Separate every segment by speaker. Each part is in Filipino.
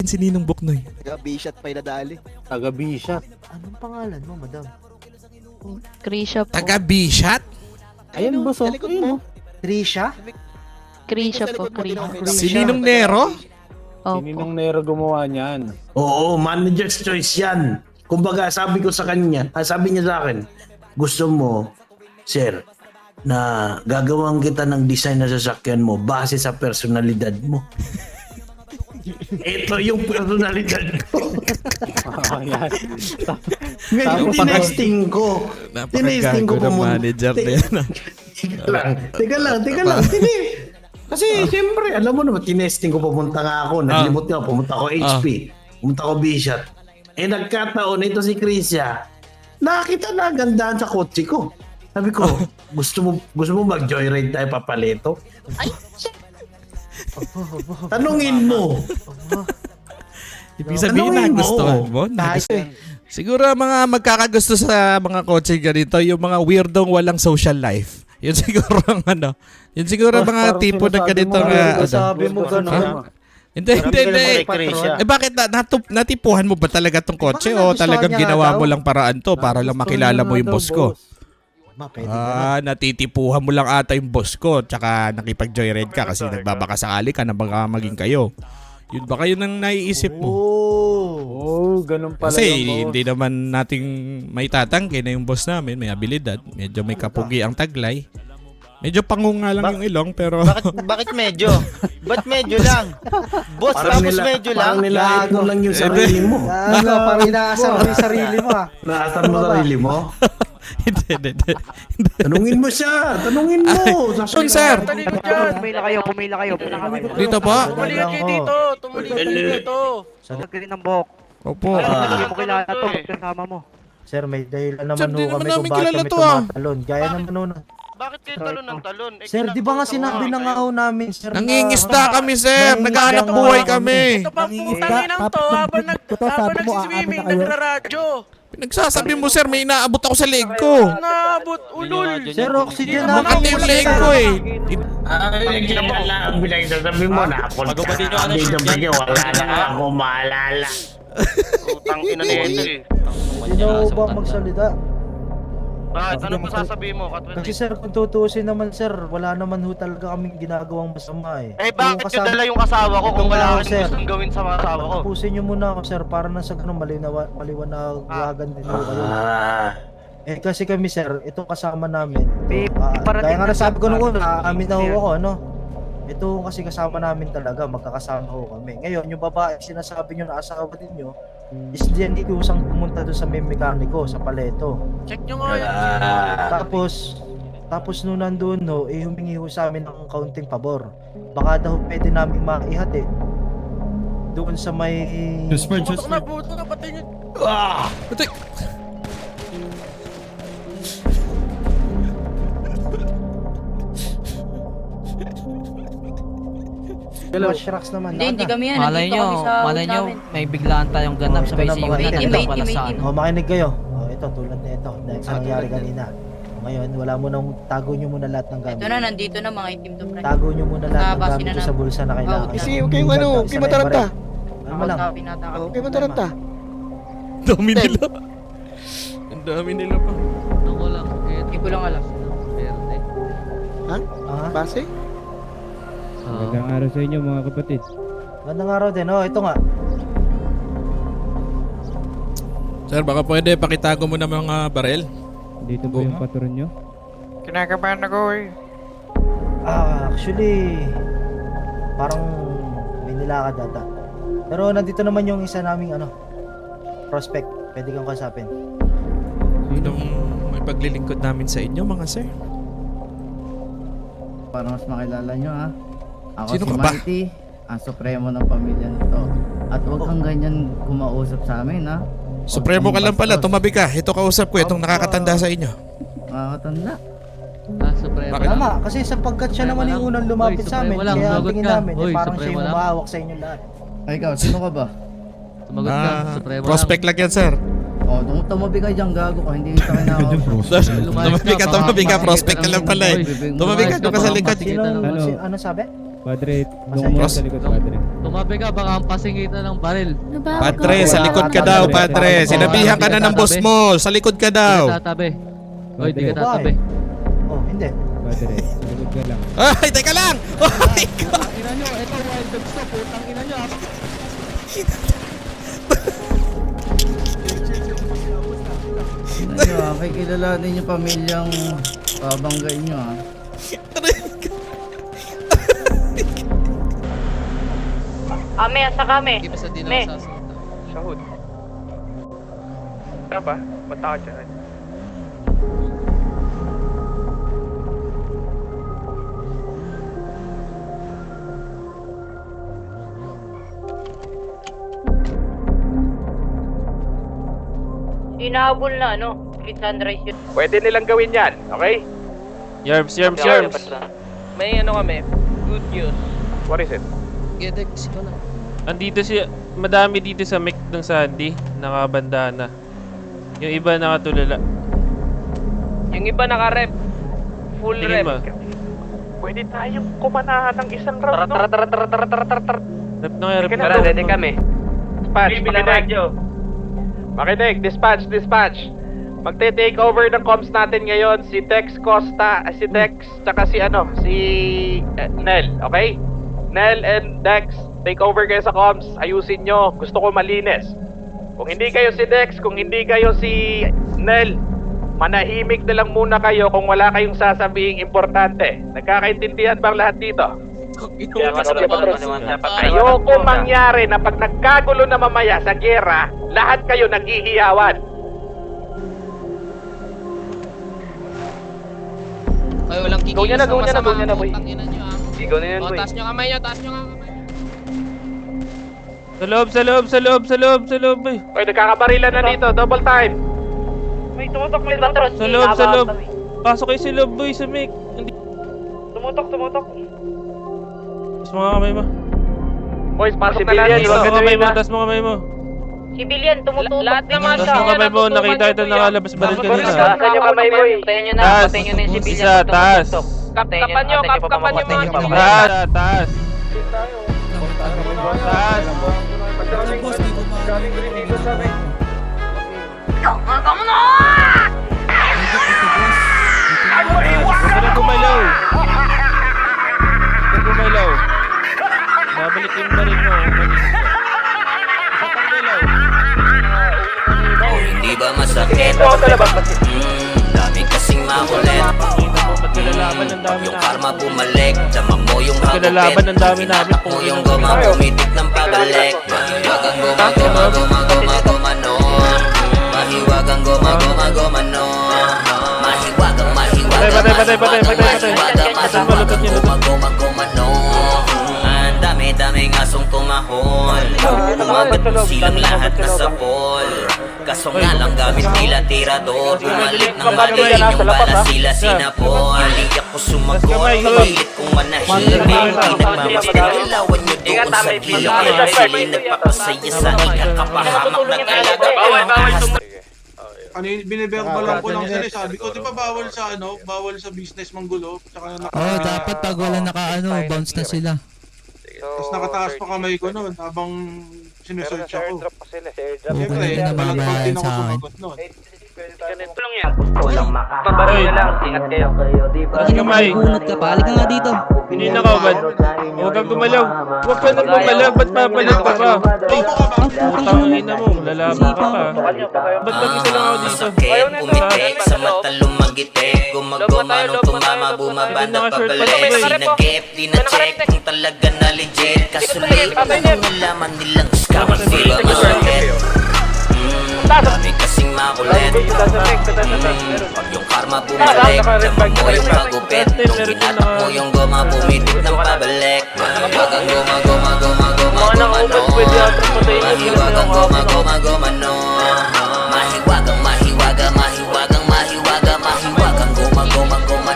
Speaker 1: si Ninong Buknoy?
Speaker 2: Taga-Bishat pa inadali.
Speaker 3: Taga-Bishat.
Speaker 4: Anong pangalan mo, madam?
Speaker 5: Krisha po.
Speaker 1: Taga-Bishat?
Speaker 3: Ayun, boss, oh.
Speaker 2: Talikod
Speaker 3: Ayun,
Speaker 2: mo.
Speaker 3: oh.
Speaker 4: Trisha?
Speaker 5: Krisha po.
Speaker 1: Si Ninong Nero?
Speaker 5: Opo.
Speaker 3: Sininong Nero gumawa niyan?
Speaker 6: Oo, manager's choice yan. Kumbaga, sabi ko sa kanya, sabi niya sa akin, gusto mo, sir, na gagawin kita ng design na sasakyan mo base sa personalidad mo. Ito yung personalidad ko.
Speaker 3: Yan.
Speaker 6: Ngayon,
Speaker 3: Tapos,
Speaker 6: tinesting ko. Tinesting ko
Speaker 1: Napakagago ng
Speaker 6: pumunta.
Speaker 1: manager na yan.
Speaker 6: Teka lang. Kasi siyempre, alam mo naman, tinesting ko, pumunta nga ako. Naglimot nga, pumunta ako HP. Pumunta ako Bishat. Nagkataon, ito si Krisya. Nakakita na gandaan sa kotse ko. Sabi ko, gusto mo mag-joyride tayo papaleto? Ay, tanungin mo.
Speaker 1: Ibig sabihin na gustuhan mo? Siguro mga magkakagusto sa mga kotse ganito, yung mga weirdong walang social life. Yun siguro ang ano. Yun siguro mga tipo na ganito nga.
Speaker 4: Sabi mo gano'n.
Speaker 1: Hindi. Eh bakit natipuhan mo ba talaga tong kotse o talagang ginawa mo lang paraan to para lang makilala mo yung boss ko? Natitipuhan mo lang ata yung boss ko tsaka nakipag-joyride ka kasi nagbabaka sakali ka na baka maging kayo. Yun ba kayo nang naiisip mo?
Speaker 3: Oh, ganun pala
Speaker 1: Kasi
Speaker 3: yung boss.
Speaker 1: hindi naman nating may tatanggi na yung boss namin, may abilidad, medyo may kapugi ang taglay. Medyo pangunga lang yung ilong pero
Speaker 7: Bakit medyo? Ba't medyo lang? Boss, tapos medyo lang?
Speaker 6: Parang nilait mo lang yung sarili mo.
Speaker 4: Parang inaasar mo yung sarili mo, ah.
Speaker 6: Naasar mo sarili mo?
Speaker 1: hindi.
Speaker 6: Tanungin mo siya. Tanungin mo.
Speaker 1: Saan, sir?
Speaker 8: Pumila kayo.
Speaker 1: Dito po?
Speaker 8: Tumuli kayo dito. Tumuli kayo dito.
Speaker 4: Sa nagkirin ng buhok.
Speaker 1: Opo.
Speaker 8: Hindi mo kilala to. Kasama mo.
Speaker 4: Sir, may dahilan
Speaker 1: Sir,
Speaker 4: naman
Speaker 1: di
Speaker 4: ho
Speaker 1: naman
Speaker 4: kami
Speaker 1: namin
Speaker 4: kung bakit
Speaker 1: kilala
Speaker 4: kami
Speaker 1: to, ah.
Speaker 4: tumatalon. Gaya naman ho na.
Speaker 8: Bakit kayo talon ng talon?
Speaker 4: Sir, di ba nga sinabi na nga ho namin, sir?
Speaker 1: Nangingista kami, sir. Naghahanap buhay kami.
Speaker 8: Ito pa putang inang to. Habang nagsiswimming, nagraradyo.
Speaker 1: Pinagsasabi mo, sir, may inaabot ako sa leg ko.
Speaker 8: Nabot, ulol.
Speaker 4: Sir, oxygen na.
Speaker 1: Makati yung leg ko eh.
Speaker 6: Ay, pinagsasabi mo na. Pagkasabi ng bigyan, wala na ako maalala.
Speaker 8: Putang ina nito eh.
Speaker 4: Hindi na ho ba magsalita?
Speaker 8: Bakit? Ano masasabi mo?
Speaker 4: Kasi sir, kung tutuusin naman sir, wala naman ho talaga kaming ginagawang masama eh.
Speaker 8: Eh bakit yung dala yung asawa ko kung wala kang
Speaker 4: sir,
Speaker 8: gustong gawin sa asawa ko?
Speaker 4: tapusin nyo muna ako sir, para na sa ganun maliwanagan din ho kayo. Eh kasi kami sir, itong kasama namin, kaya nga nasabi ko nung una, amin na ho ako, ano? Ito kasi kasama namin talaga, magkakasama ho kami. Ngayon, yung babae sinasabi nyo na asawa din nyo, is diyan ikusang pumunta doon sa may mekaniko, sa paleto.
Speaker 8: Check nyo nga yun.
Speaker 4: Tapos nung nandun ho, humingi ho sa amin ng kaunting pabor. Baka daw pwede namin maihatid doon sa may...
Speaker 8: Putok na, putok na, pati nyo.
Speaker 4: Wash racks naman.
Speaker 9: Hindi kami yan.
Speaker 10: Malay
Speaker 9: Nandito
Speaker 10: nyo,
Speaker 9: kami sa
Speaker 10: malay nyo,
Speaker 9: namin.
Speaker 10: may biglaan tayong ganap sa may
Speaker 4: ito na,
Speaker 10: siyo
Speaker 4: mga
Speaker 10: na
Speaker 4: team.
Speaker 10: dito pala sa
Speaker 9: Teammate.
Speaker 10: ano.
Speaker 4: Makinig kayo. Ito, tulad na ito. Dahil sa nangyari kanina. Ngayon, wala mo nang tago nyo muna lahat ng gamit.
Speaker 9: Ito na, nandito na mga itim to, pre.
Speaker 4: Tago nyo muna lahat ng
Speaker 9: Basin
Speaker 4: gamit
Speaker 9: na
Speaker 4: nyo sa
Speaker 9: namin.
Speaker 4: bulsa na kailangan.
Speaker 9: Kasi
Speaker 2: huwag kayong ano, huwag kayong mataranta.
Speaker 4: Ano mo lang?
Speaker 2: Huwag kayong mataranta.
Speaker 1: Dami nila. Ang dami nila pa.
Speaker 10: Ako lang,
Speaker 9: Hindi ko lang alam.
Speaker 10: Verde.
Speaker 4: Ah,
Speaker 2: Base?
Speaker 3: Magandang araw sa inyo mga kapatid.
Speaker 4: Gandang araw din. Oh, ito nga.
Speaker 1: Sir, baka pwede pakitago mo na mga barel.
Speaker 3: Dito po yung patron nyo.
Speaker 8: Kinakabahan ako eh.
Speaker 4: Actually, parang may nilakad ata. Pero nandito naman yung isa naming prospect. Pwede kang kasapin.
Speaker 1: Sinong may paglilingkod namin sa inyo, mga sir?
Speaker 7: Para mas makilala nyo ha. Ako
Speaker 1: Sino
Speaker 7: si
Speaker 1: ka ba?
Speaker 7: Marty, ang supremo ng pamilya nito. At huwag kang ganyan kumausap sa amin ha.
Speaker 1: Supremo ka lang pala, tumabi ka. Ito kausap ko, itong nakakatanda sa inyo.
Speaker 7: Makakatanda.
Speaker 10: Supremo.
Speaker 1: Bakit?
Speaker 4: Tama, kasi sapagkat siya naman yung unang lumapit
Speaker 10: Uy,
Speaker 4: sa amin,
Speaker 10: supremo lang,
Speaker 4: kaya ang
Speaker 10: sumagot
Speaker 4: tingin
Speaker 10: ka.
Speaker 4: namin,
Speaker 10: Uy,
Speaker 4: parang siya
Speaker 10: supremo
Speaker 4: yung
Speaker 10: lang.
Speaker 4: humahawak sa inyo lahat.
Speaker 7: Ay ikaw, sino ka ba?
Speaker 10: Tumagot ka, supremo
Speaker 1: Prospect lang yan, sir.
Speaker 7: Oh, tumabi ka dyan, gago ka. Hindi kita kinakausap.
Speaker 1: Tumabi ka, prospect ka lang pala eh. Tumabi ka, doon ka sa likod.
Speaker 4: Ano sabi?
Speaker 3: Padre, doon mo sa likod, Padre.
Speaker 10: Tumabi ka, baka ang pasingitan ng baril.
Speaker 1: Padre, sa likod ka daw, Padre. Sinabihan ka na ng boss mo. Sa likod ka
Speaker 10: Di
Speaker 1: daw.
Speaker 10: ka tatabi. Hoy, di ka
Speaker 4: Padre.
Speaker 10: tatabi.
Speaker 4: Oh, hindi.
Speaker 3: Padre, sa likod ka lang.
Speaker 1: Ay, teka lang. Oh my God.
Speaker 10: Ina nyo, ito wild dogs to, putang ina nyo.
Speaker 7: Kilalanin yung pamilyang babanggain nyo ah.
Speaker 9: Ame, asa kami?
Speaker 10: Hindi pa sa di
Speaker 9: Me.
Speaker 10: na sasalita.
Speaker 8: Sahod. Ano ba? Punta ka dyan.
Speaker 9: Inahabol na ano? With sunrise yun.
Speaker 8: Pwede nilang gawin yan, okay?
Speaker 11: Yerms.
Speaker 8: May ano kami, good news. What is it?
Speaker 10: Gedex, ikaw na.
Speaker 11: Andito madami dito sa mic ng Sandy, nakabandana. Yung iba nakatulala.
Speaker 8: Yung iba naka-rep. Full
Speaker 11: Tingin
Speaker 8: rep.
Speaker 11: mo.
Speaker 8: Pwede tayong kumanahan ng isang round, no? Tara.
Speaker 11: Rep na nga, rep na.
Speaker 8: Tara, ready kami. Dispatch, makinig, dispatch. Magte-take over ng comms natin ngayon si Dex Costa, si Dex, tsaka si Nel, okay? Nel and Dex, take over kayo sa comms, ayusin nyo, gusto ko malinis. Kung hindi kayo si Dex, kung hindi kayo si Nel, manahimik na lang muna kayo kung wala kayong sasabihing importante. Nagkakaintindihan bang lahat dito? Ayoko mangyari na pag nagkagulo na mamaya sa gera, lahat kayo naghihiyawan.
Speaker 10: Ay, walang kikilos
Speaker 8: Doon
Speaker 10: na
Speaker 8: yan
Speaker 10: masama.
Speaker 8: na, boy.
Speaker 10: Putang ina nyo ah.
Speaker 8: Ikaw na yan, boy.
Speaker 10: Taas nyo kamay nyo.
Speaker 11: Sa loob, boy.
Speaker 8: Oy, nagkakabarilan na dito, double time. May tumutok.
Speaker 11: Sa loob. Pasok kayo sa loob, boy, sa mic.
Speaker 8: Tumutok.
Speaker 11: Taas mo nga kamay mo.
Speaker 8: Boys, pasok na lang dito.
Speaker 11: Taas mo kamay mo.
Speaker 9: Civilian, tumututok. Lahat naman
Speaker 11: Taas mo kamay mo, nakita ito nakalabas baril kanina.
Speaker 8: Taas nyo kamay, boy.
Speaker 9: Patayin nyo na.
Speaker 11: Taas.
Speaker 9: Patayin nyo na yung civilian.
Speaker 11: Isa, taas.
Speaker 8: Kapan nyo mga civilian.
Speaker 11: Taas. Huwag na gumalaw. Babalik yung baril mo.
Speaker 12: Hindi ba masakit? Dami kasing makulit.
Speaker 11: Magkalalaban ng dami
Speaker 12: Yung
Speaker 11: namin.
Speaker 12: karma bumalik. Dama mo yung
Speaker 11: Magkalalaban ng dami namin.
Speaker 12: Tinatak mo yung goma, bumitik ng pabalik. Mahiwagang goma no. Mahiwagang goma no. Mahiwagang goma no. Ang dami-daming asong tumahol. Umagat mo silang lahat na sa pol. Kaso nga lang gamit nila tirador. Bumalik ng balikin yung bala sila sinapol. Hindi ako sumagot, pilit kong manahimik. Hindi nagmamagalawan nyo doon sa gilak. Kaya sila nagpapasaya sa ikakapahamak ng alaga.
Speaker 6: Ano yung biniberbal ko lang sila, sabi ko, di ba bawal sa business manggulo, tsaka
Speaker 10: dapat pag wala bounce na sila.
Speaker 6: Tapos nakataas pa kamay ko noon habang sinusearch ako.
Speaker 10: Siyempre, namamayan sa akin.
Speaker 8: Ganito lang yan. Pabaril na lang, ingat kayo.
Speaker 11: Taas kamay.
Speaker 10: Balik ka nga dito.
Speaker 11: Hindi nakawad. Huwag kang gumalaw. Huwag ka nang gumalaw. Ba't papalit ka pa? Ay, putang ina mo. Lalaban ka pa. Ba't mag-isa lang ako dito?
Speaker 12: Umitik sa mata lumagitik. Gumagoma nung tumama bumabanda pabalik. Sinagip, di na check kung talaga na legit. Kasulit, nalaman nilang scam. Di ba masakit? Dami kasing makulit. Pag yung karma bumalik, dama mo yung pagupit. Nung ginatak mo yung goma, bumitik ng pabalik. Mahiwagang goma no. Mahiwagang goma no. Mahiwagang goma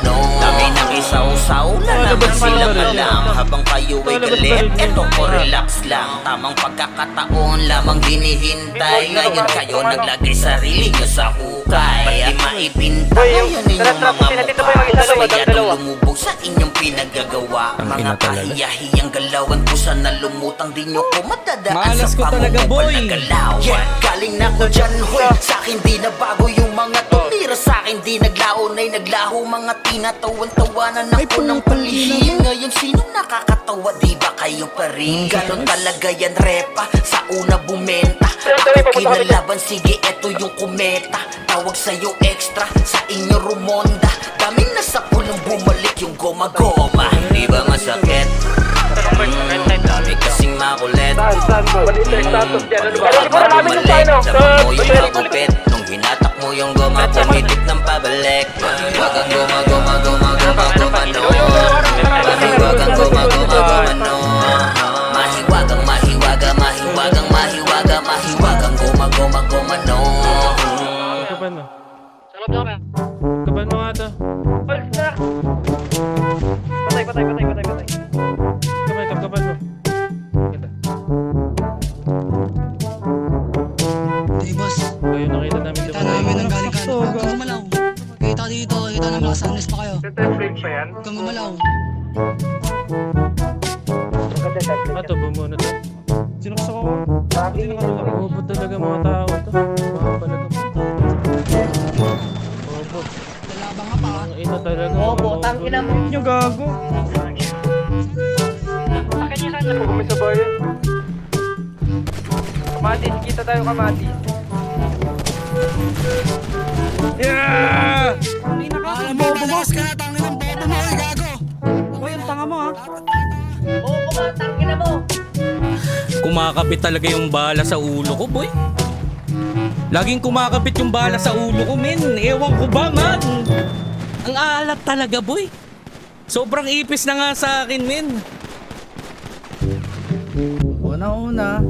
Speaker 12: no. Dami nang isaw-saw na naman silang alam. Habang kayo tayo ay galit. Eto ko relax lang, tamang pagkakataon lamang hinihintay. Ngayon kayo naglagay sarili nyo sa hukay. Ba't di maipinta ngayon inyong mga mukha? Masyadong lumubog sa inyong pinagagawa. Mga kahiyahiyang galawan ko sana lumutang di nyo ko madadaan sa pamumupalang galaw. Yeah, galing na ko dyan, hoy. Sa'kin di na bago yung mga tumira sa'kin di naglaon ay naglaho. Mga tinatawan-tawanan ako ng palihim. Ngayon sino nakakatawa, di ba kayo pa rin? Ganon talaga yan repa, sa una bumenta. Ako kinalaban, sige eto yung kumeta. Tawag sa'yo extra, sa inyo rumonda. Daming nasa pulong bumalik yung goma-goma. Di ba masakit? Dami kasing makulit. Baka bumalik, laban mo yung magupit. Nung hinatak mo yung goma, pumitik ng pabalik. Mahiwagang goma-goma-goma-goma-goma-no. Mahiwagang goma-goma-goma-no. Mahiwagang goma-goma-goma-no.
Speaker 11: Kaban mo. Kaban mo nga to. Patay. Kaban mo. Kita.
Speaker 10: Hey boss,
Speaker 11: Kayo nakita namin
Speaker 10: kita namin ang galing ka. Huwag kang gumalaw. Kita dito, kita namin nakasanlis pa kayo. Huwag kang gumalaw.
Speaker 11: Ito, bumuno to. Sino ka sa ko? Bobo talaga mga tao to. Bobo talaga mga tao. Bobo.
Speaker 10: Lalabang ka pa.
Speaker 11: Ang ina talaga.
Speaker 9: Bobo, tangina mo.
Speaker 11: Yung gago. Kami sa bayan. Kamatis, kita tayo kamatis. Yeah!
Speaker 10: Alam mo, bumas ka na, tangin ng bobo mo, ay gago. Uy, ang tanga mo ha.
Speaker 9: Bobo ka, tangina mo.
Speaker 10: Kumakabit talaga yung bala sa ulo ko, boy. Laging kumakabit yung bala sa ulo ko, men. Ewan ko ba, man. Ang alat talaga, boy. Sobrang ipis na nga sa akin, men.
Speaker 7: Una-una,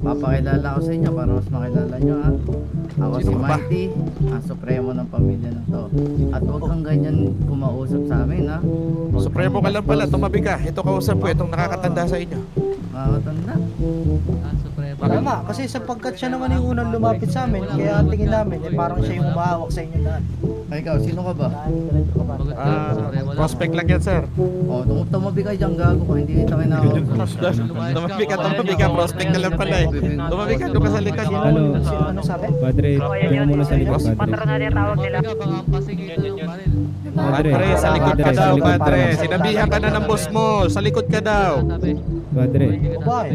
Speaker 7: papakilala ko sa inyo para mas makilala nyo ha. Ako si Mighty, ang supremo ng pamilya na to. At huwag kang ganyan kumausap sa amin ha.
Speaker 1: Supremo ka lang pala, tumabi ka. Ito kausap ko, itong nakakatanda sa inyo.
Speaker 7: Makakatanda.
Speaker 4: Tama, kasi sapagkat siya naman yung unang lumapit sa amin, kaya ang tingin namin, eh parang siya yung umahawak sa inyo lahat.
Speaker 7: Ay ikaw, sino ka ba?
Speaker 1: Prospect lang yan, sir.
Speaker 7: O, tumabi ka dyan gago ko, hindi kita kinakausap.
Speaker 1: Tumabi ka. Prospect ka lang pala eh. Tumabi ka, doon ka sa likod.
Speaker 4: Ano sabi?
Speaker 3: Padre, tingnan mo na sa likod, padre.
Speaker 9: Patron na rin tawag nila.
Speaker 1: Padre, sa likod ka daw, padre. Sinabihan ka na ng boss mo. Sa likod ka daw.
Speaker 3: Padre,
Speaker 4: Babae.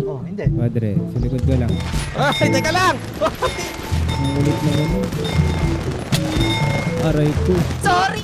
Speaker 4: Oh, hindi.
Speaker 3: padre, sa likod ka lang.
Speaker 1: Ay, teka lang!
Speaker 3: Ang ulit na gano'n. Aray ko.
Speaker 9: Sorry!